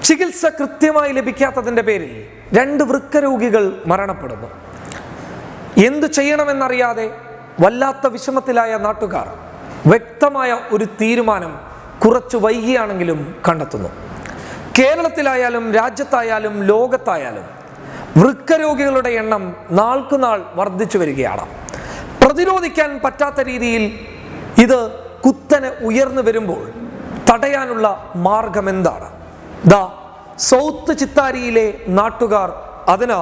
ചികിത്സ കൃത്യമായി ലഭിക്കാത്തതിൻ്റെ പേരിൽ 2 വൃക്ക രോഗികൾ മരണപ്പെടുന്നു. എന്തു ചെയ്യണമെന്നറിയാതെ വല്ലാത്ത വിഷമത്തിലായ നാട്ടുകാർ വ്യക്തമായ ഒരു തീരുമാനം കുറച്ചു വൈകിയാണെങ്കിലും കണ്ടെത്തുന്നു. കേരളത്തിലായാലും രാജ്യത്തായാലും ലോകത്തായാലും വൃക്ക രോഗികളുടെ എണ്ണം നാൾക്കുനാൾ വർദ്ധിച്ചു വരികയാണ്. പ്രതിരോധിക്കാൻ പറ്റാത്ത രീതിയിൽ ഇത് കുത്തനെ ഉയർന്നു വരുമ്പോൾ തടയാനുള്ള മാർഗം എന്താണ്? സൗത്ത് ചിത്താരിയിലെ നാട്ടുകാർ അതിന്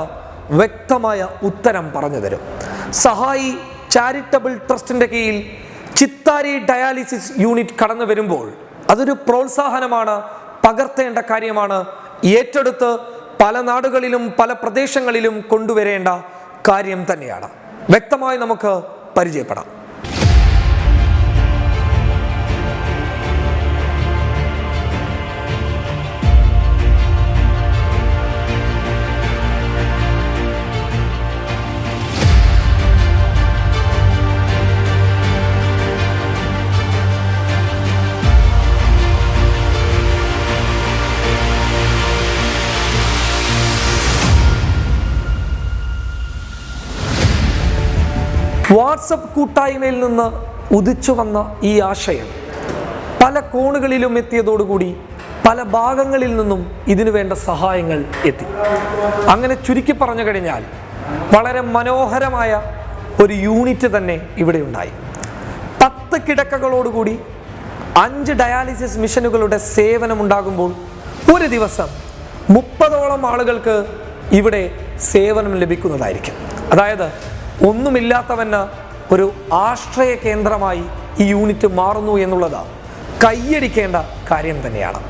വ്യക്തമായ ഉത്തരം പറഞ്ഞു തരും. സഹായി ചാരിറ്റബിൾ ട്രസ്റ്റിന്റെ കീഴിൽ ചിത്താരി ഡയാലിസിസ് യൂണിറ്റ് കടന്നു വരുമ്പോൾ അതൊരു പ്രോത്സാഹനമാണ്, പകർത്തേണ്ട കാര്യമാണ്, ഏറ്റെടുത്ത് പല നാടുകളിലും പല പ്രദേശങ്ങളിലും കൊണ്ടുവരേണ്ട കാര്യം തന്നെയാണ്. വ്യക്തമായി നമുക്ക് പരിചയപ്പെടാം. വാട്സപ്പ് കൂട്ടായ്മയിൽ നിന്ന് ഉദിച്ചു വന്ന ഈ ആശയം പല കോണുകളിലും എത്തിയതോടുകൂടി പല ഭാഗങ്ങളിൽ നിന്നും ഇതിനു വേണ്ട സഹായങ്ങൾ എത്തി. അങ്ങനെ ചുരുക്കി പറഞ്ഞു കഴിഞ്ഞാൽ വളരെ മനോഹരമായ ഒരു യൂണിറ്റ് തന്നെ ഇവിടെ ഉണ്ടായി. 10 കിടക്കകളോടുകൂടി 5 ഡയാലിസിസ് മിഷനുകളുടെ സേവനം ഉണ്ടാകുമ്പോൾ ഒരു ദിവസം 30ഓളം ആളുകൾക്ക് ഇവിടെ സേവനം ലഭിക്കുന്നതായിരിക്കും. അതായത് ഒന്നുമില്ലാത്തവന് ഒരു ആശ്രയ കേന്ദ്രമായി ഈ യൂണിറ്റ് മാറുന്നു എന്നുള്ളത് കൈയടിക്കേണ്ട കാര്യം തന്നെയാണ്.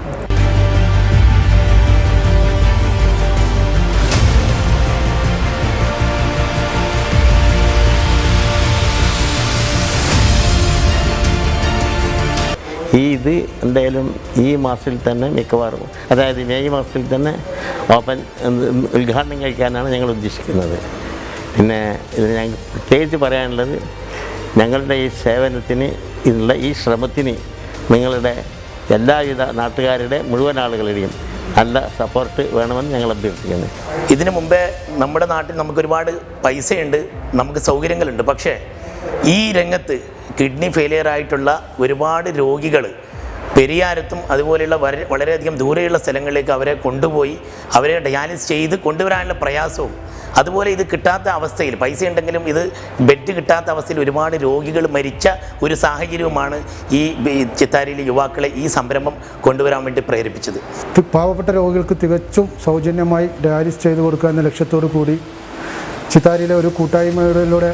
ഇത് എന്തായാലും ഈ മാസത്തിൽ തന്നെ മിക്കവാറും, അതായത് മെയ് മാസത്തിൽ തന്നെ ഉദ്ഘാടനം കഴിക്കാനാണ് ഞങ്ങൾ ഉദ്ദേശിക്കുന്നത്. പിന്നെ ഇത് ഞങ്ങൾ പ്രത്യേകിച്ച് പറയാനുള്ളത്, ഞങ്ങളുടെ ഈ സേവനത്തിന് ഇതിനുള്ള ഈ ശ്രമത്തിന് നിങ്ങളുടെ എല്ലാവിധ നാട്ടുകാരുടെ മുഴുവൻ ആളുകളുടെയും നല്ല സപ്പോർട്ട് വേണമെന്ന് ഞങ്ങൾ അഭ്യർത്ഥിക്കുന്നു. ഇതിനു മുമ്പേ നമ്മുടെ നാട്ടിൽ നമുക്കൊരുപാട് പൈസയുണ്ട്, നമുക്ക് സൗകര്യങ്ങളുണ്ട്. പക്ഷേ ഈ രംഗത്ത് കിഡ്നി ഫെയിലിയർ ആയിട്ടുള്ള ഒരുപാട് രോഗികൾ പെരിയാരത്തും അതുപോലെയുള്ള വളരെയധികം ദൂരെയുള്ള സ്ഥലങ്ങളിലേക്ക് അവരെ കൊണ്ടുപോയി അവരെ ഡയാലിസിസ് ചെയ്ത് കൊണ്ടുവരാനുള്ള പ്രയാസവും, അതുപോലെ ഇത് കിട്ടാത്ത അവസ്ഥയിൽ, പൈസ ഉണ്ടെങ്കിലും ഇത് ബെഡ് കിട്ടാത്ത അവസ്ഥയിൽ ഒരുപാട് രോഗികൾ മരിച്ച ഒരു സാഹചര്യവുമാണ് ഈ ചിത്താരിയിലെ യുവാക്കളെ ഈ സംരംഭം കൊണ്ടുവരാൻ വേണ്ടി പ്രേരിപ്പിച്ചത്. പാവപ്പെട്ട രോഗികൾക്ക് തികച്ചും സൗജന്യമായി ഡയാലിസിസ് ചെയ്തു കൊടുക്കുക എന്ന ലക്ഷ്യത്തോടു കൂടി ചിത്താരിയിലെ ഒരു കൂട്ടായ്മയിലൂടെ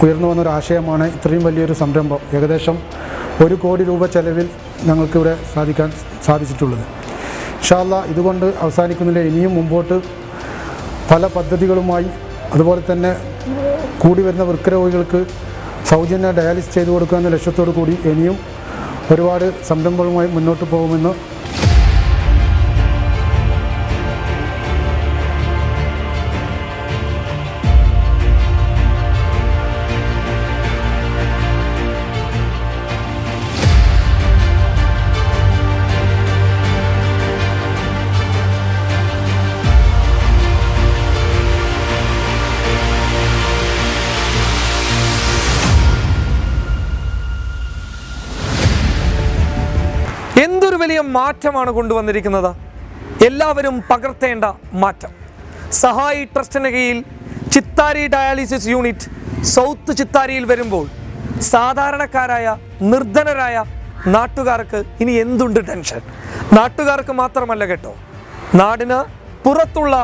ഉയർന്നു വന്നൊരാശയമാണ് ഇത്രയും വലിയൊരു സംരംഭം. ഏകദേശം 1 കോടി രൂപ ചെലവിൽ ഞങ്ങൾക്കിവിടെ സാധിച്ചിട്ടുള്ളത്. ഇൻഷാ അല്ലാഹ് ഇതുകൊണ്ട് അവസാനിക്കുന്നില്ല. ഇനിയും മുമ്പോട്ട് പല പദ്ധതികളുമായി, അതുപോലെ തന്നെ കൂടി വരുന്ന വൃക്കരോഗികൾക്ക് സൗജന്യ ഡയാലിസിസ് ചെയ്തു കൊടുക്കുക എന്ന ലക്ഷ്യത്തോടു കൂടി ഇനിയും ഒരുപാട് സംരംഭങ്ങളുമായി മുന്നോട്ട് പോകുമെന്ന് എന്തൊരു വലിയ മാറ്റമാണ് കൊണ്ടുവന്നിരിക്കുന്നത്. എല്ലാവരും പകർത്തേണ്ട മാറ്റം. സഹായി ട്രസ്റ്റിന് കീഴിൽ ചിത്താരി ഡയാലിസിസ് യൂണിറ്റ് സൗത്ത് ചിത്താരിയിൽ വരുമ്പോൾ സാധാരണക്കാരായ നിർധനരായ നാട്ടുകാർക്ക് ഇനി എന്തുണ്ട് ടെൻഷൻ? നാട്ടുകാർക്ക് മാത്രമല്ല കേട്ടോ, നാടിന് പുറത്തുള്ള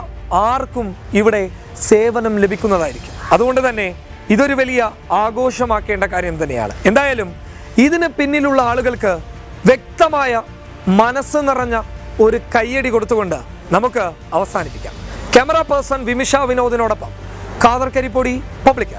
ആർക്കും ഇവിടെ സേവനം ലഭിക്കുന്നതായിരിക്കും. അതുകൊണ്ട് തന്നെ ഇതൊരു വലിയ ആഘോഷമാക്കേണ്ട കാര്യം തന്നെയാണ്. എന്തായാലും ഇതിന് പിന്നിലുള്ള ആളുകൾക്ക് വ്യക്തമായ മനസ്സ് നിറഞ്ഞ ഒരു കയ്യടി കൊടുത്തുകൊണ്ട് നമുക്ക് അവസാനിപ്പിക്കാം. ക്യാമറ പേഴ്സൺ വിമിഷ വിനോദിനോടൊപ്പം ഖാദർ കരിപ്പൊടി, പബ്ലിക്.